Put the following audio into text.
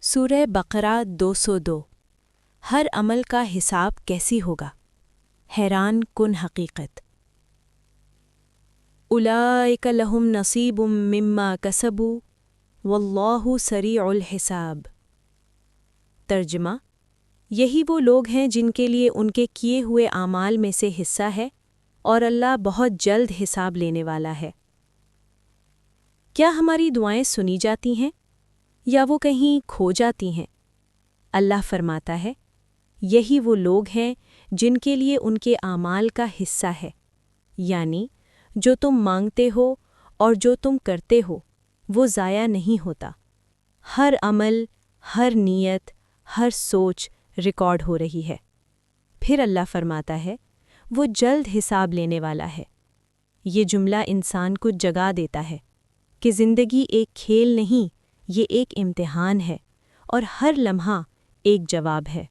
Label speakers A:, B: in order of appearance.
A: سورہ بقرہ 202 ہر عمل کا حساب کیسی ہوگا؟ حیران کن حقیقت۔ اولئک لہم نصیب مما کسبوا واللہ سریع الحساب۔ ترجمہ: یہی وہ لوگ ہیں جن کے لیے ان کے کیے ہوئے اعمال میں سے حصہ ہے اور اللہ بہت جلد حساب لینے والا ہے۔ کیا ہماری دعائیں سنی جاتی ہیں یا وہ کہیں کھو جاتی ہیں؟ اللہ فرماتا ہے، یہی وہ لوگ ہیں جن کے لیے ان کے اعمال کا حصہ ہے، یعنی جو تم مانگتے ہو اور جو تم کرتے ہو وہ ضائع نہیں ہوتا۔ ہر عمل، ہر نیت، ہر سوچ ریکارڈ ہو رہی ہے۔ پھر اللہ فرماتا ہے، وہ جلد حساب لینے والا ہے۔ یہ جملہ انسان کو جگا دیتا ہے کہ زندگی ایک کھیل نہیں، یہ ایک امتحان ہے اور ہر لمحہ ایک جواب ہے۔